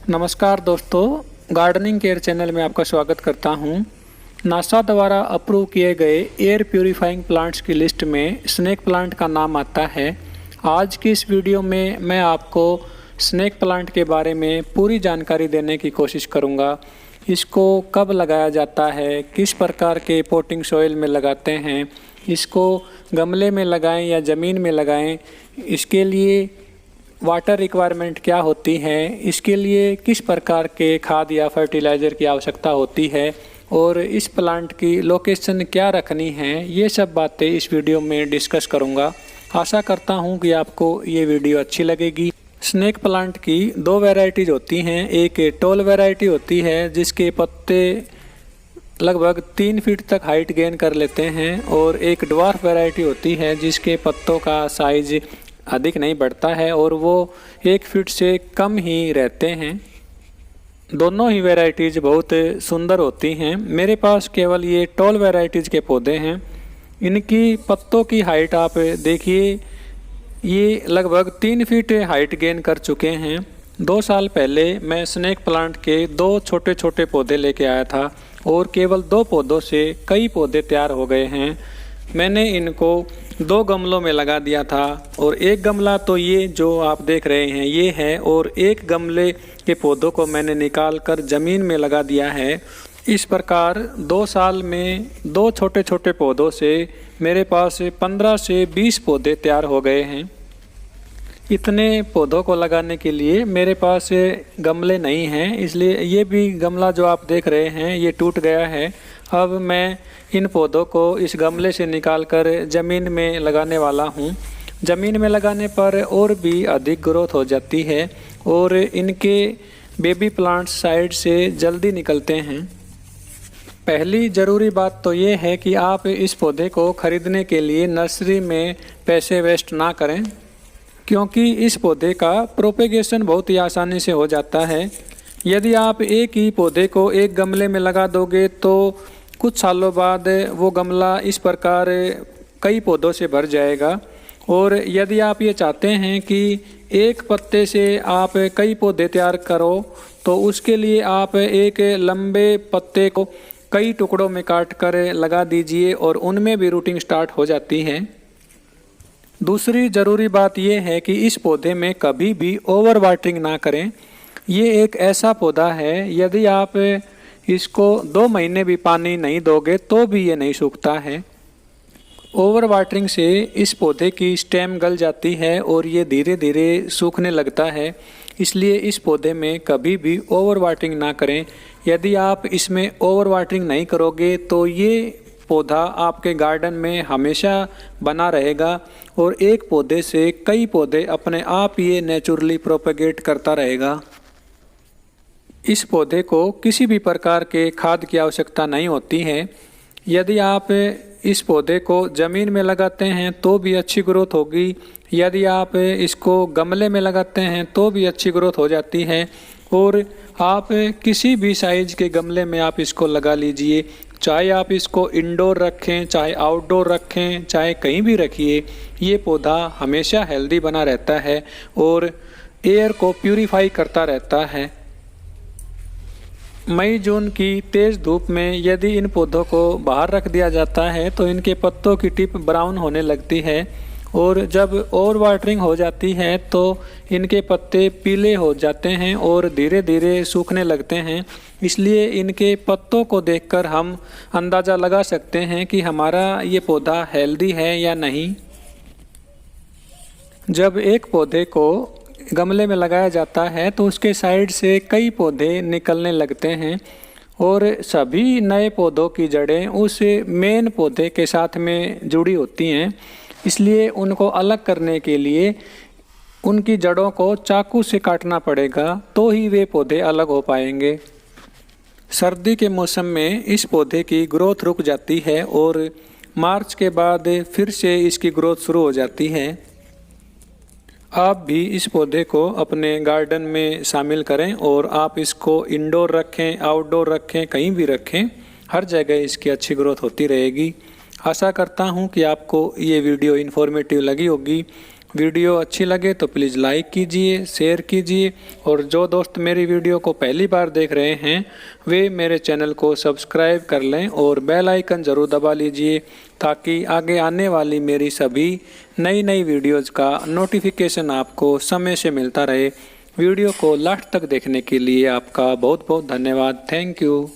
नमस्कार दोस्तों, gardening care channel में आपका स्वागत करता हूं। नासा द्वारा अप्रूव किए गए एयर प्यूरीफाइंग प्लांट्स की लिस्ट में स्नेक प्लांट का नाम आता है। आज की इस वीडियो में मैं आपको स्नेक प्लांट के बारे में पूरी जानकारी देने की कोशिश करूंगा। इसको कब लगाया जाता है, किस प्रकार के पोटिंग सॉइल में लगाते हैं, इसको गमले में लगाएं या ज़मीन में लगाएं, इसके लिए वाटर रिक्वायरमेंट क्या होती है, इसके लिए किस प्रकार के खाद या फर्टिलाइज़र की आवश्यकता होती है और इस प्लांट की लोकेशन क्या रखनी है, ये सब बातें इस वीडियो में डिस्कस करूँगा। आशा करता हूँ कि आपको ये वीडियो अच्छी लगेगी। स्नेक प्लांट की दो वैरायटीज़ होती हैं। एक टॉल वैरायटी होती है जिसके पत्ते लगभग 3 फीट तक हाइट गेन कर लेते हैं, और एक ड्वार्फ वैरायटी होती है जिसके पत्तों का साइज अधिक नहीं बढ़ता है और वो 1 फीट से कम ही रहते हैं। दोनों ही वैरायटीज़ बहुत सुंदर होती हैं। मेरे पास केवल ये टॉल वैरायटीज़ के पौधे हैं। इनकी पत्तों की हाइट आप देखिए, ये लगभग 3 फीट हाइट गेन कर चुके हैं। 2 साल पहले मैं स्नेक प्लांट के 2 छोटे छोटे पौधे लेके आया था और केवल 2 पौधों से कई पौधे तैयार हो गए हैं। मैंने इनको 2 गमलों में लगा दिया था, और एक गमला तो ये जो आप देख रहे हैं ये है, और एक गमले के पौधों को मैंने निकाल कर ज़मीन में लगा दिया है। इस प्रकार 2 साल में 2 छोटे छोटे पौधों से मेरे पास 15 से 20 पौधे तैयार हो गए हैं। इतने पौधों को लगाने के लिए मेरे पास गमले नहीं हैं, इसलिए ये भी गमला जो आप देख रहे हैं ये टूट गया है। अब मैं इन पौधों को इस गमले से निकालकर ज़मीन में लगाने वाला हूँ। ज़मीन में लगाने पर और भी अधिक ग्रोथ हो जाती है और इनके बेबी प्लांट्स साइड से जल्दी निकलते हैं। पहली ज़रूरी बात तो ये है कि आप इस पौधे को ख़रीदने के लिए नर्सरी में पैसे वेस्ट ना करें, क्योंकि इस पौधे का प्रोपेगेशन बहुत ही आसानी से हो जाता है। यदि आप एक ही पौधे को एक गमले में लगा दोगे तो कुछ सालों बाद वो गमला इस प्रकार कई पौधों से भर जाएगा। और यदि आप ये चाहते हैं कि एक पत्ते से आप कई पौधे तैयार करो, तो उसके लिए आप एक लंबे पत्ते को कई टुकड़ों में काट कर लगा दीजिए और उनमें भी रूटिंग स्टार्ट हो जाती है। दूसरी ज़रूरी बात यह है कि इस पौधे में कभी भी ओवर वाटरिंग ना करें। ये एक ऐसा पौधा है, यदि आप इसको 2 महीने भी पानी नहीं दोगे तो भी ये नहीं सूखता है। ओवर वाटरिंग से इस पौधे की स्टेम गल जाती है और ये धीरे धीरे सूखने लगता है, इसलिए इस पौधे में कभी भी ओवर वाटरिंग ना करें। यदि आप इसमें ओवर वाटरिंग नहीं करोगे तो ये पौधा आपके गार्डन में हमेशा बना रहेगा और एक पौधे से कई पौधे अपने आप ये नेचुरली प्रोपेगेट करता रहेगा। इस पौधे को किसी भी प्रकार के खाद की आवश्यकता नहीं होती है। यदि आप इस पौधे को ज़मीन में लगाते हैं तो भी अच्छी ग्रोथ होगी, यदि आप इसको गमले में लगाते हैं तो भी अच्छी ग्रोथ हो जाती है। और आप किसी भी साइज़ के गमले में आप इसको लगा लीजिए, चाहे आप इसको इंडोर रखें, चाहे आउटडोर रखें, चाहे कहीं भी रखिए, ये पौधा हमेशा हेल्दी बना रहता है और एयर को प्यूरीफाई करता रहता है। मई जून की तेज़ धूप में यदि इन पौधों को बाहर रख दिया जाता है तो इनके पत्तों की टिप ब्राउन होने लगती है, और जब ओवर वाटरिंग हो जाती है तो इनके पत्ते पीले हो जाते हैं और धीरे धीरे सूखने लगते हैं। इसलिए इनके पत्तों को देखकर हम अंदाज़ा लगा सकते हैं कि हमारा ये पौधा हेल्दी है या नहीं। जब एक पौधे को गमले में लगाया जाता है तो उसके साइड से कई पौधे निकलने लगते हैं, और सभी नए पौधों की जड़ें उस मेन पौधे के साथ में जुड़ी होती हैं। इसलिए उनको अलग करने के लिए उनकी जड़ों को चाकू से काटना पड़ेगा, तो ही वे पौधे अलग हो पाएंगे। सर्दी के मौसम में इस पौधे की ग्रोथ रुक जाती है और मार्च के बाद फिर से इसकी ग्रोथ शुरू हो जाती है। आप भी इस पौधे को अपने गार्डन में शामिल करें और आप इसको इंडोर रखें, आउटडोर रखें, कहीं भी रखें, हर जगह इसकी अच्छी ग्रोथ होती रहेगी। आशा करता हूं कि आपको ये वीडियो इन्फॉर्मेटिव लगी होगी वीडियो अच्छी लगे तो प्लीज़ लाइक कीजिए, शेयर कीजिए और जो दोस्त मेरी वीडियो को पहली बार देख रहे हैं वे मेरे चैनल को सब्सक्राइब कर लें और बेल आइकन ज़रूर दबा लीजिए ताकि आगे आने वाली मेरी सभी नई वीडियोज़ का नोटिफिकेशन आपको समय से मिलता रहे। वीडियो को लास्ट तक देखने के लिए आपका बहुत बहुत धन्यवाद। Thank you.